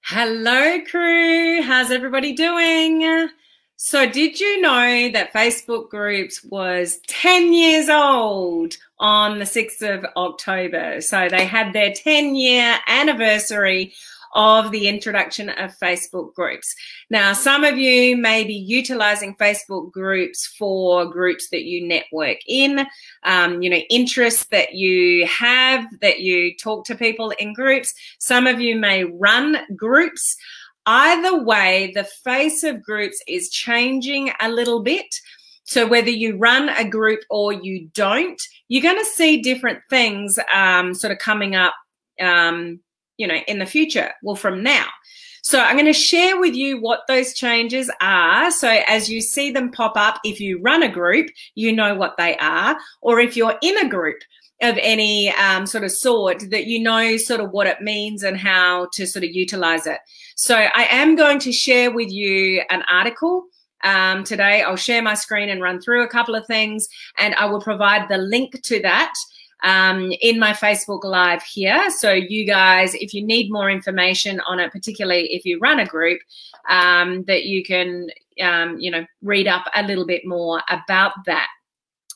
Hello, crew. How's everybody doing? So did you know that Facebook Groups was 10 years old on the 6th of October? So they had their 10-year anniversary of the introduction of Facebook Groups. Now, some of you may be utilizing Facebook Groups for groups that you network in, interests that you have, that you talk to people in groups. Some of you may run groups. Either way, the face of groups is changing a little bit. So whether you run a group or you don't, you're going to see different things sort of coming up in the future, well, from now. So I'm going to share with you what those changes are. So as you see them pop up, if you run a group, you know what they are. Or if you're in a group of any sort, that you know sort of what it means and how to sort of utilize it. So I am going to share with you an article today. I'll share my screen and run through a couple of things, and I will provide the link to that in my Facebook Live here. So you guys, if you need more information on it, particularly if you run a group, that you can, read up a little bit more about that.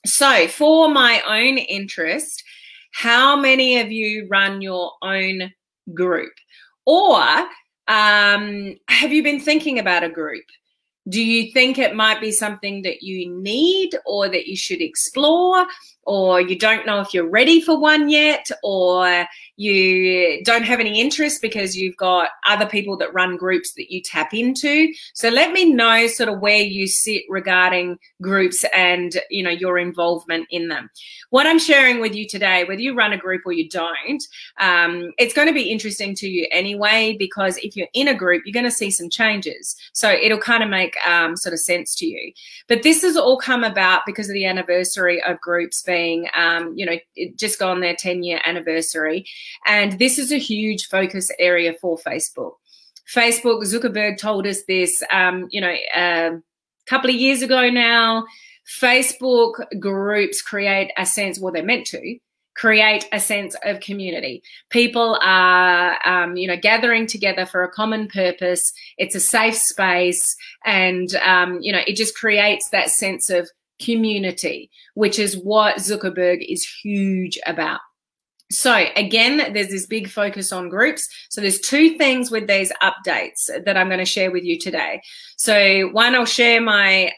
So for my own interest, how many of you run your own group? Or have you been thinking about a group? Do you think it might be something that you need or that you should explore, or you don't know if you're ready for one yet, or you don't have any interest because you've got other people that run groups that you tap into? So let me know sort of where you sit regarding groups and, your involvement in them. What I'm sharing with you today, whether you run a group or you don't, it's going to be interesting to you anyway, because if you're in a group, you're going to see some changes. So it'll kind of make sort of sense to you. But this has all come about because of the anniversary of groups being, it just gone their 10-year anniversary. And this is a huge focus area for Facebook. Zuckerberg told us this, a couple of years ago now. Facebook groups create a sense, well, they're meant to create a sense of community. People are, gathering together for a common purpose. It's a safe space, and, it just creates that sense of community, which is what Zuckerberg is huge about. So again, there's this big focus on groups. So there's two things with these updates that I'm going to share with you today. So one, I'll share my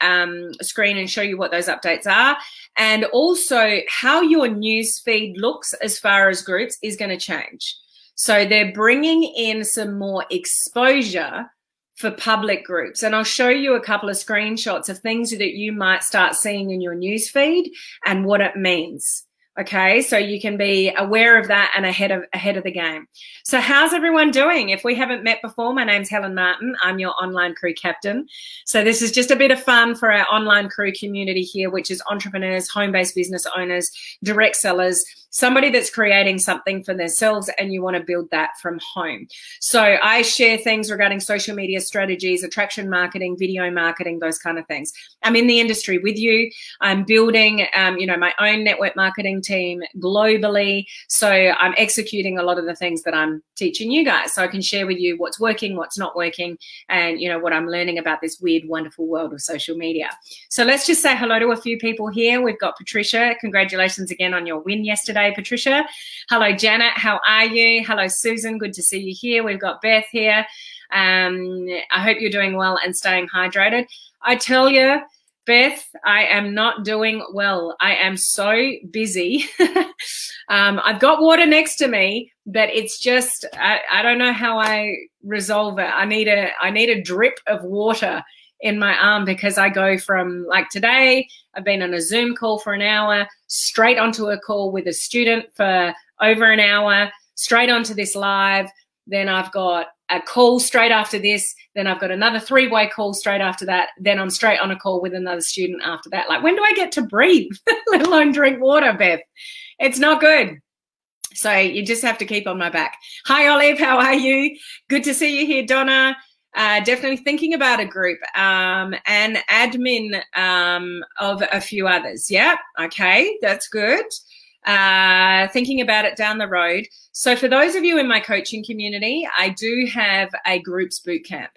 screen and show you what those updates are, and also how your news feed looks as far as groups is going to change. So they're bringing in some more exposure for public groups, and I'll show you a couple of screenshots of things that you might start seeing in your news feed and what it means. Okay, so you can be aware of that and ahead of the game. So how's everyone doing? If we haven't met before, my name's Helen Martin. I'm your online crew captain. So this is just a bit of fun for our online crew community here, which is entrepreneurs, home-based business owners, direct sellers, somebody that's creating something for themselves and you want to build that from home. So I share things regarding social media strategies, attraction marketing, video marketing, those kind of things. I'm in the industry with you. I'm building, my own network marketing team globally. So I'm executing a lot of the things that I'm teaching you guys. So I can share with you what's working, what's not working, and, what I'm learning about this weird, wonderful world of social media. So let's just say hello to a few people here. We've got Patricia. Congratulations again on your win yesterday, Patricia. Hello, Janet. How are you? Hello, Susan. Good to see you here. We've got Beth here. I hope you're doing well and staying hydrated. I tell you, Beth, I am not doing well. I am so busy. I've got water next to me, but it's just, I don't know how I resolve it. I need a drip of water in my arm, because I go from, like today, I've been on a Zoom call for an hour, straight onto a call with a student for over an hour, straight onto this live. Then I've got a call straight after this. Then I've got another 3-way call straight after that. Then I'm straight on a call with another student after that. Like, when do I get to breathe, let alone drink water, Beth? It's not good. So you just have to keep on my back. Hi, Olive. How are you? Good to see you here, Donna. Definitely thinking about a group, and admin of a few others. Yeah, okay, that's good. thinking about it down the road. So for those of you in my coaching community, I do have a groups boot camp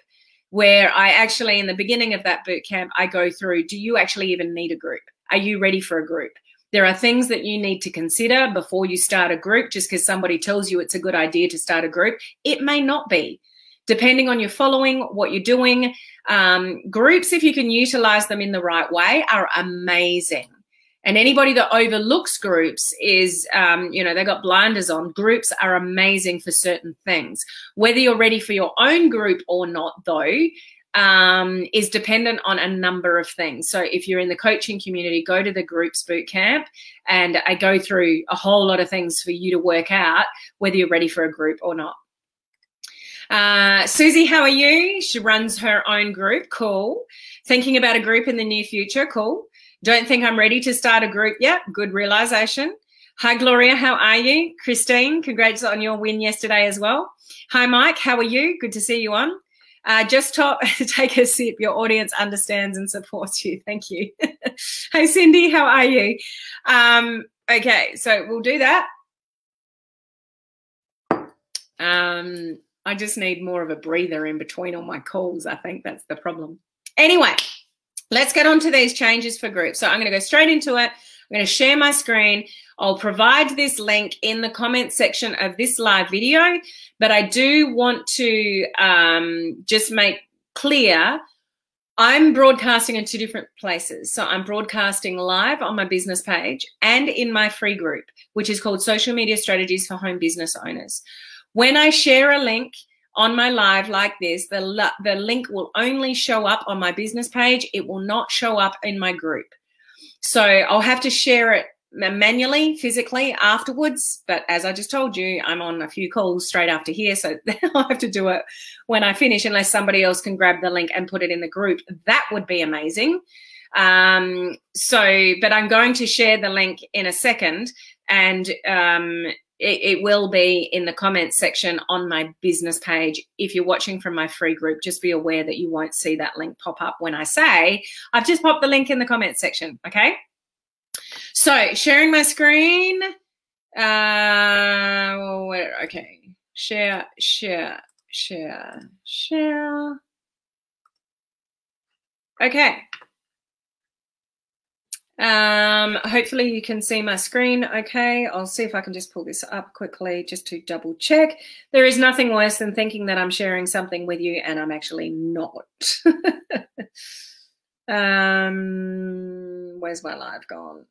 where I actually, in the beginning of that boot camp, I go through, do you actually even need a group? Are you ready for a group? There are things that you need to consider before you start a group. Just because somebody tells you it's a good idea to start a group, it may not be. Depending on your following, what you're doing, groups, if you can utilize them in the right way, are amazing. And anybody that overlooks groups is, they got blinders on. Groups are amazing for certain things. Whether you're ready for your own group or not, though, is dependent on a number of things. So if you're in the coaching community, go to the groups boot camp, and I go through a whole lot of things for you to work out whether you're ready for a group or not. Susie, how are you? She runs her own group. Cool. Thinking about a group in the near future. Cool. Don't think I'm ready to start a group yet. Good realization. Hi, Gloria. How are you? Christine, congrats on your win yesterday as well. Hi, Mike. How are you? Good to see you on. Just take a sip. Your audience understands and supports you. Thank you. Hey, Cindy. How are you? Okay, so we'll do that. I just need more of a breather in between all my calls. I think that's the problem. Anyway, let's get on to these changes for groups. So I'm going to go straight into it. I'm going to share my screen. I'll provide this link in the comment section of this live video, but I do want to just make clear I'm broadcasting in 2 different places. So I'm broadcasting live on my business page and in my free group, which is called Social Media Strategies for Home Business Owners. When I share a link on my live like this, the link will only show up on my business page. It will not show up in my group. So I'll have to share it manually, physically afterwards. But as I just told you, I'm on a few calls straight after here. So I'll have to do it when I finish, unless somebody else can grab the link and put it in the group. That would be amazing. But I'm going to share the link in a second, and it will be in the comments section on my business page. If you're watching from my free group, just be aware that you won't see that link pop up when I say I've just popped the link in the comments section, okay? So sharing my screen. Okay, share. Okay. Hopefully you can see my screen okay. I'll see if I can just pull this up quickly just to double check. There is nothing worse than thinking that I'm sharing something with you and I'm actually not. Where's my live gone?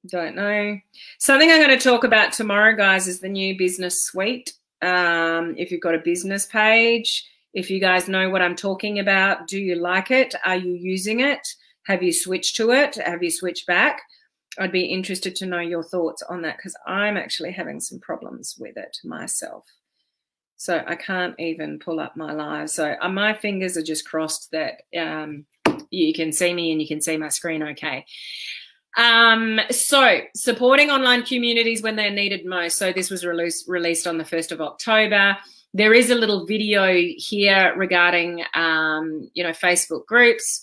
Don't know. Something I'm going to talk about tomorrow, guys, is the new business suite. If you've got a business page, if you guys know what I'm talking about, do you like it? Are you using it? Have you switched to it? Have you switched back? I'd be interested to know your thoughts on that, because I'm actually having some problems with it myself. So I can't even pull up my live. So my fingers are just crossed that you can see me and you can see my screen okay. So supporting online communities when they're needed most. So this was released on the 1st of October. There is a little video here regarding, Facebook groups.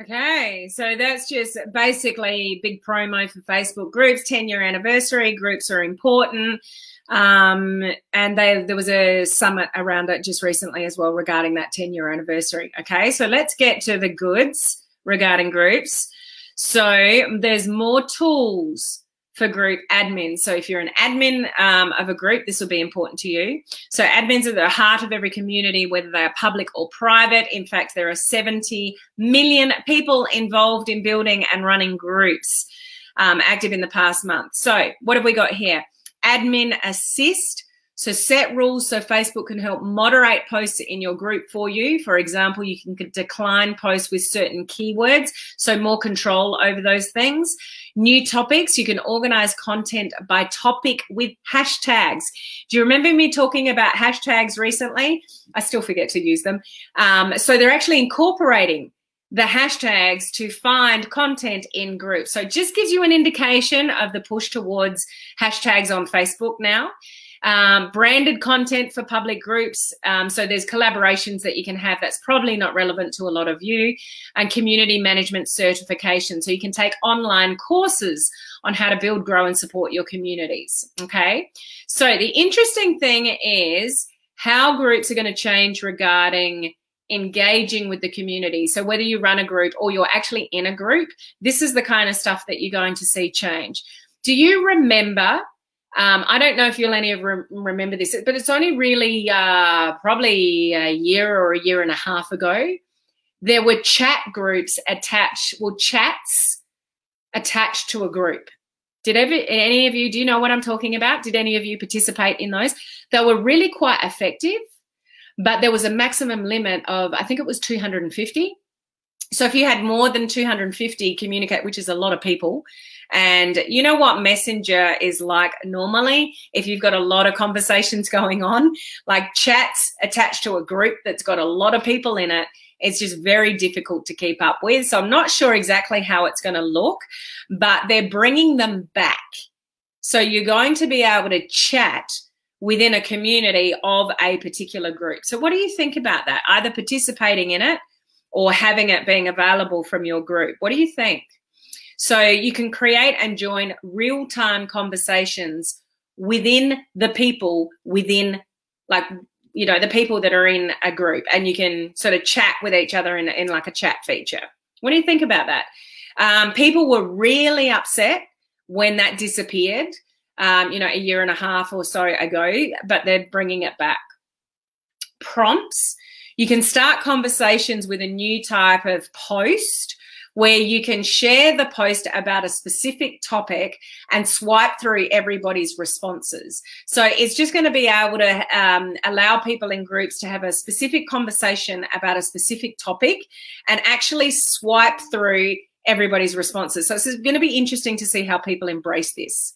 Okay, so that's just basically big promo for Facebook groups, 10-year anniversary. Groups are important. And there was a summit around it just recently as well regarding that 10-year anniversary. Okay, so let's get to the goods regarding groups. So there's more tools for group admins. So if you're an admin of a group, this will be important to you. So admins are the heart of every community, whether they are public or private. In fact, there are 70 million people involved in building and running groups active in the past month. So what have we got here? Admin assist. So set rules so Facebook can help moderate posts in your group for you. For example, you can decline posts with certain keywords, so more control over those things. New topics, you can organize content by topic with hashtags. Do you remember me talking about hashtags recently? I still forget to use them. So they're actually incorporating the hashtags to find content in groups. So it just gives you an indication of the push towards hashtags on Facebook now. Branded content for public groups. So there's collaborations that you can have that's probably not relevant to a lot of you, and community management certification. So you can take online courses on how to build, grow, and support your communities. Okay. So the interesting thing is how groups are going to change regarding engaging with the community. So whether you run a group or you're actually in a group, this is the kind of stuff that you're going to see change. Do you remember, I don't know if you'll any of remember this, but it's only really probably a year or a year and a half ago, there were chat groups attached, well, chats attached to a group. Did any of you, do you know what I'm talking about? Did any of you participate in those? They were really quite effective, but there was a maximum limit of, I think it was 250. So if you had more than 250 communicate, which is a lot of people, and you know what Messenger is like normally, if you've got a lot of conversations going on, like chats attached to a group that's got a lot of people in it, it's just very difficult to keep up with. So I'm not sure exactly how it's going to look, but they're bringing them back. So you're going to be able to chat within a community of a particular group. So what do you think about that? Either participating in it or having it being available from your group. What do you think? So you can create and join real-time conversations within the people within, like, you know, the people that are in a group, and you can sort of chat with each other in like a chat feature. What do you think about that? People were really upset when that disappeared, you know, a year and a half or so ago, but they're bringing it back. Prompts. You can start conversations with a new type of post where you can share the post about a specific topic and swipe through everybody's responses. So it's just going to be able to allow people in groups to have a specific conversation about a specific topic and actually swipe through everybody's responses. So it's going to be interesting to see how people embrace this.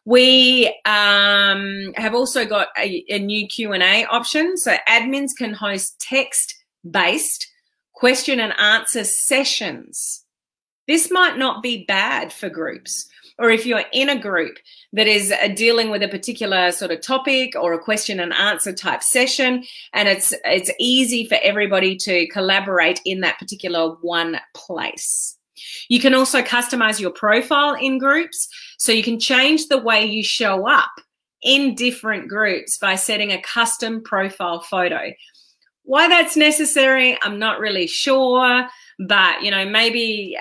We have also got a new Q&A option. So admins can host text-based question and answer sessions. This might not be bad for groups, or if you're in a group that is dealing with a particular sort of topic or a question and answer type session, and it's easy for everybody to collaborate in that particular one place. You can also customize your profile in groups, so you can change the way you show up in different groups by setting a custom profile photo. Why that's necessary, I'm not really sure, but you know, maybe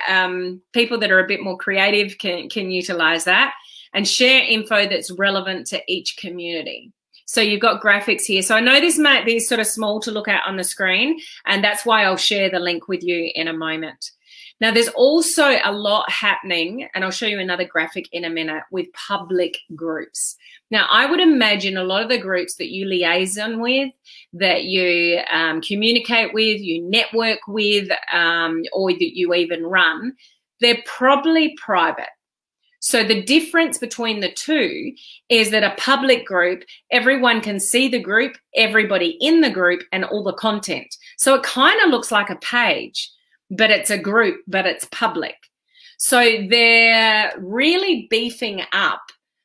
people that are a bit more creative can utilize that and share info that's relevant to each community. So you've got graphics here. So I know this might be sort of small to look at on the screen, and that's why I'll share the link with you in a moment. Now, there's also a lot happening, and I'll show you another graphic in a minute, with public groups. Now, I would imagine a lot of the groups that you liaison with, that you communicate with, you network with, or that you even run, they're probably private. So the difference between the two is that a public group, everyone can see the group, everybody in the group, and all the content. So it kind of looks like a page, but it's a group, but it's public. So they're really beefing up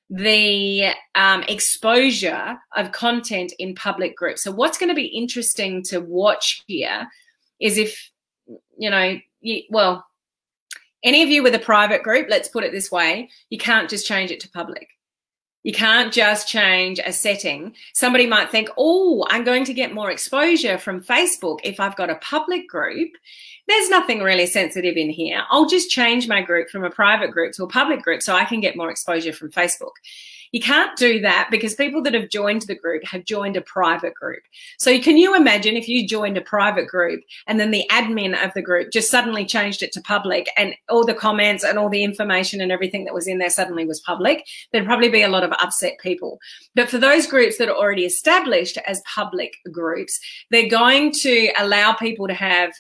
the exposure of content in public groups. So what's going to be interesting to watch here is if, you know, well, any of you with a private group, let's put it this way, you can't just change it to public. You can't just change a setting. Somebody might think, oh, I'm going to get more exposure from Facebook if I've got a public group. There's nothing really sensitive in here. I'll just change my group from a private group to a public group so I can get more exposure from Facebook. You can't do that because people that have joined the group have joined a private group. So can you imagine if you joined a private group and then the admin of the group just suddenly changed it to public and all the comments and all the information and everything that was in there suddenly was public? There'd probably be a lot of upset people. But for those groups that are already established as public groups, they're going to allow people to have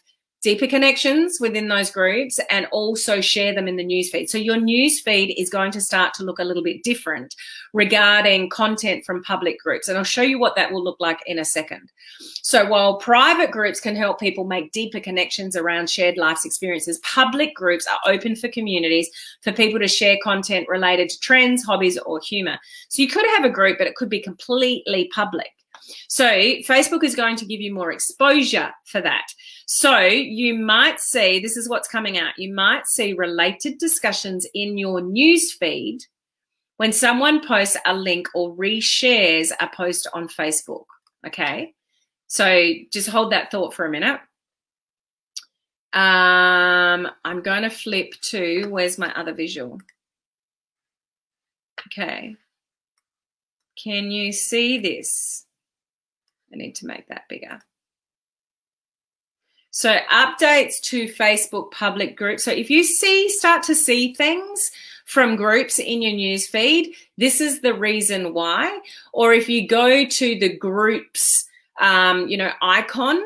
deeper connections within those groups and also share them in the newsfeed. So your newsfeed is going to start to look a little bit different regarding content from public groups. And I'll show you what that will look like in a second. So while private groups can help people make deeper connections around shared life's experiences, public groups are open for communities for people to share content related to trends, hobbies, or humor. So you could have a group, but it could be completely public. So Facebook is going to give you more exposure for that. So you might see, this is what's coming out, you might see related discussions in your news feed when someone posts a link or reshares a post on Facebook, okay? So just hold that thought for a minute. I'm going to flip to, where's my other visual? Okay. Can you see this? I need to make that bigger. So updates to Facebook public groups. So if you start to see things from groups in your news feed, this is the reason why. Or if you go to the groups, icon,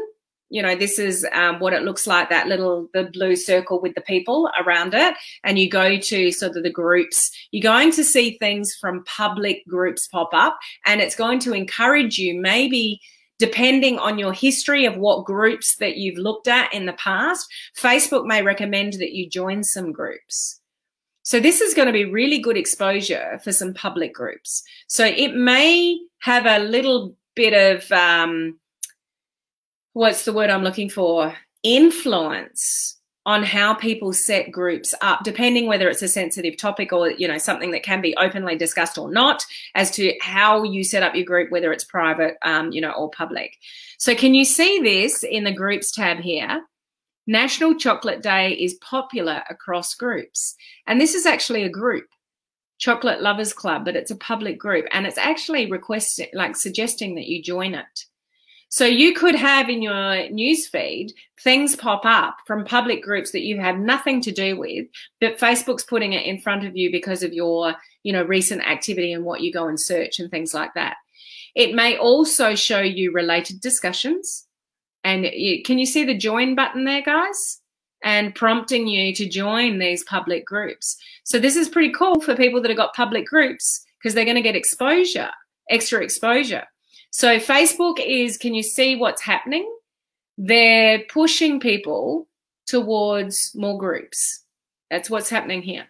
this is what it looks like, the blue circle with the people around it. And you go to sort of the groups, you're going to see things from public groups pop up, and it's going to encourage you, maybe depending on your history of what groups that you've looked at in the past, Facebook may recommend that you join some groups. So this is going to be really good exposure for some public groups. So it may have a little bit of, what's the word I'm looking for? Influence on how people set groups up, depending whether it's a sensitive topic or, something that can be openly discussed or not, as to how you set up your group, whether it's private, or public. So can you see this in the groups tab here? National Chocolate Day is popular across groups. And this is actually a group, Chocolate Lovers Club, but it's a public group. And it's actually suggesting that you join it. So you could have in your news feed things pop up from public groups that you have nothing to do with, but Facebook's putting it in front of you because of your, recent activity and what you go and search and things like that. It may also show you related discussions. And can you see the join button there, guys? And prompting you to join these public groups. So this is pretty cool for people that have got public groups because they're going to get exposure, extra exposure. So Facebook is, can you see what's happening? They're pushing people towards more groups. That's what's happening here.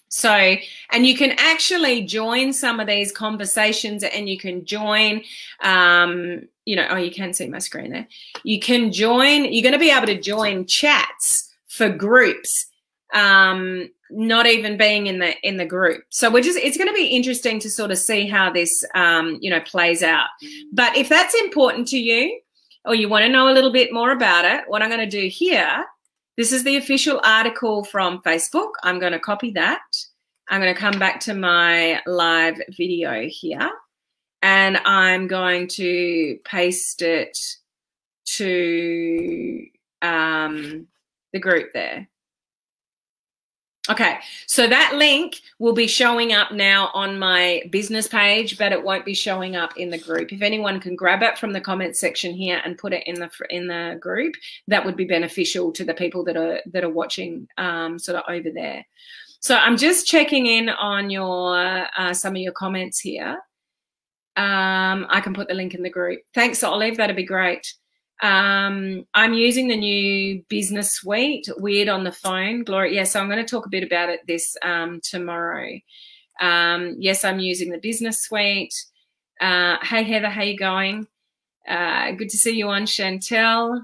So, and you can actually join some of these conversations, and you can join, you can see my screen there. You can join, you're going to be able to join chats for groups, not even being in the group. So it's going to be interesting to sort of see how this, plays out. But if that's important to you, or you want to know a little bit more about it, what I'm going to do here, this is the official article from Facebook. I'm going to copy that. I'm going to come back to my live video here, and I'm going to paste it to the group there. Okay, so that link will be showing up now on my business page, but it won't be showing up in the group. If anyone can grab it from the comments section here and put it in the group, that would be beneficial to the people that are watching sort of over there. So I'm just checking in on your some of your comments here. I can put the link in the group. Thanks, Olive. That'd be great. I'm using the new business suite, Weird on the Phone. Gloria, yeah, so I'm going to talk a bit about it this tomorrow. Yes, I'm using the business suite. Hey, Heather, how you going? Good to see you on, Chantel.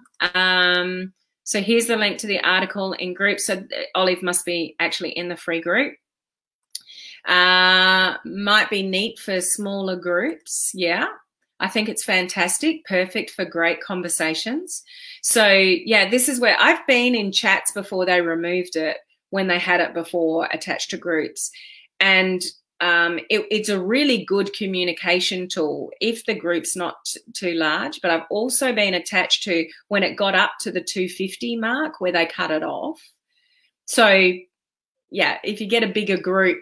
So here's the link to the article in group. So Olive must be actually in the free group. Might be neat for smaller groups. Yeah. I think it's fantastic, perfect for great conversations. So yeah, this is where I've been in chats before they removed it, when they had it before attached to groups. And it's a really good communication tool if the group's not too large. But I've also been attached to when it got up to the 250 mark where they cut it off. So yeah, if you get a bigger group,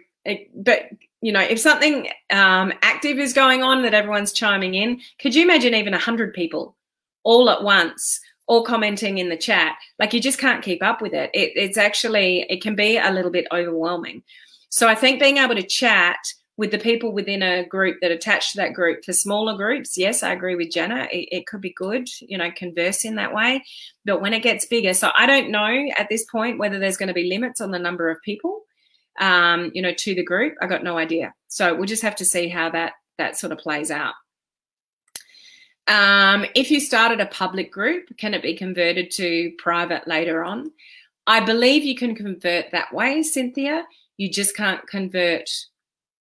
but you know, if something active is going on that everyone's chiming in, could you imagine even 100 people all at once, all commenting in the chat? Like, you just can't keep up with it. It's actually, it can be a little bit overwhelming. So I think being able to chat with the people within a group that attach to that group for smaller groups, yes, I agree with Jenna. It could be good, you know, converse in that way. But when it gets bigger, so I don't know at this point whether there's going to be limits on the number of people, you know, to the group. I got no idea. So we'll just have to see how that sort of plays out. If you started a public group, can it be converted to private later on? I believe you can convert that way, Cynthia. You just can't convert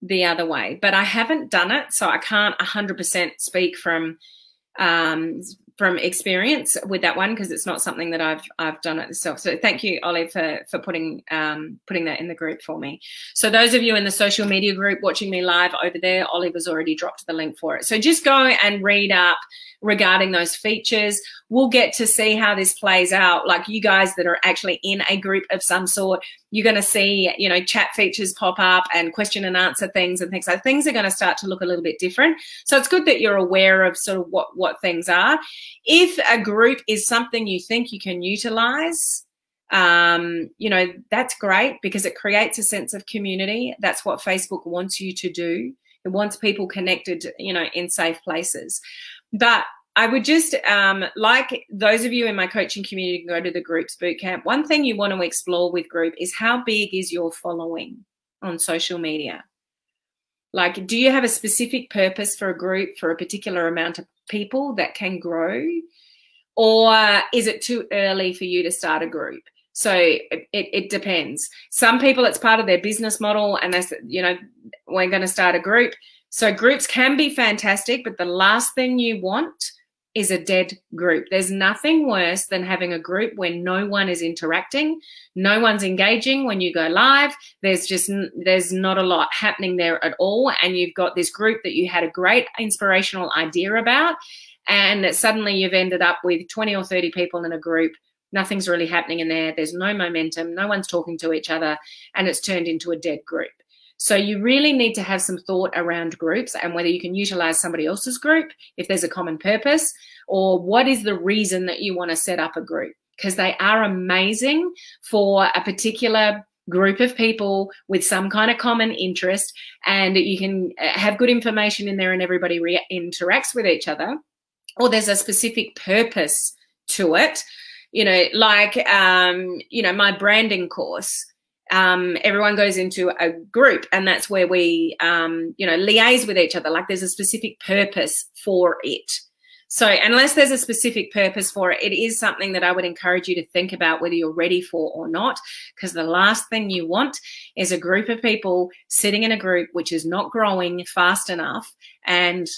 the other way. But I haven't done it, so I can't 100% speak from experience with that one, because it's not something that I've done it myself. So thank you, Ollie, for putting that in the group for me. So those of you in the social media group watching me live over there, Oliver's already dropped the link for it. So just go and read up regarding those features. We'll get to see how this plays out. Like, you guys that are actually in a group of some sort, you're going to see, you know, chat features pop up and question and answer things and things. So things are going to start to look a little bit different. So it's good that you're aware of sort of what things are. If a group is something you think you can utilize, you know, that's great, because it creates a sense of community. That's what Facebook wants you to do. It wants people connected, you know, in safe places. But I would just, like those of you in my coaching community can go to the Groups Bootcamp, one thing you want to explore with group is how big is your following on social media? Like, do you have a specific purpose for a group for a particular amount of people that can grow? Or is it too early for you to start a group? So it depends. Some people, it's part of their business model, and they say, you know, we're going to start a group. So groups can be fantastic, but the last thing you want is a dead group. There's nothing worse than having a group where no one is interacting, no one's engaging when you go live. There's not a lot happening there at all, and you've got this group that you had a great inspirational idea about, and that suddenly you've ended up with 20 or 30 people in a group. Nothing's really happening in there. There's no momentum. No one's talking to each other, and it's turned into a dead group. So you really need to have some thought around groups and whether you can utilize somebody else's group if there's a common purpose, or what is the reason that you want to set up a group, because they are amazing for a particular group of people with some kind of common interest, and you can have good information in there and everybody interacts with each other, or there's a specific purpose to it. You know, like, you know, my branding course, everyone goes into a group, and that's where we, you know, liaise with each other. Like, there's a specific purpose for it. So unless there's a specific purpose for it, it is something that I would encourage you to think about whether you're ready for or not, because the last thing you want is a group of people sitting in a group which is not growing fast enough, and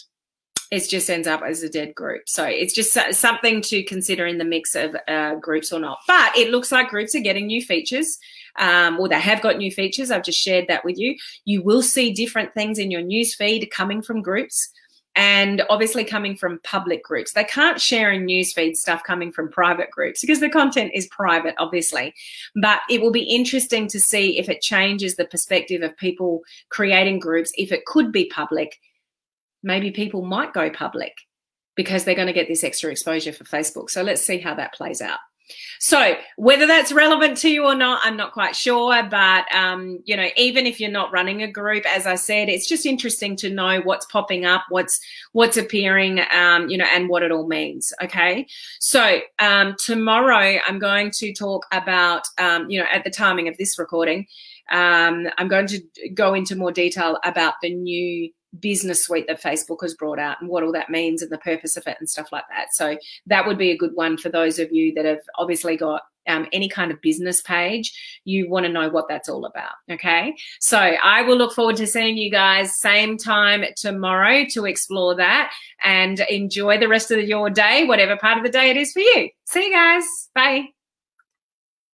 it just ends up as a dead group. So it's just something to consider in the mix of groups or not. But it looks like groups are getting new features, or they have got new features. I've just shared that with you. You will see different things in your news feed coming from groups, and obviously coming from public groups. They can't share in newsfeed stuff coming from private groups because the content is private, obviously. But it will be interesting to see if it changes the perspective of people creating groups. If it could be public, maybe people might go public because they're going to get this extra exposure for Facebook. So let's see how that plays out. So whether that's relevant to you or not, I'm not quite sure. But, you know, even if you're not running a group, as I said, it's just interesting to know what's popping up, what's appearing, you know, and what it all means. Okay. So tomorrow I'm going to talk about, you know, at the timing of this recording, I'm going to go into more detail about the new business suite that Facebook has brought out and what all that means and the purpose of it and stuff like that. So that would be a good one for those of you that have obviously got any kind of business page, you want to know what that's all about, okay? So I will look forward to seeing you guys same time tomorrow to explore that, and enjoy the rest of your day, whatever part of the day it is for you. See you guys. Bye.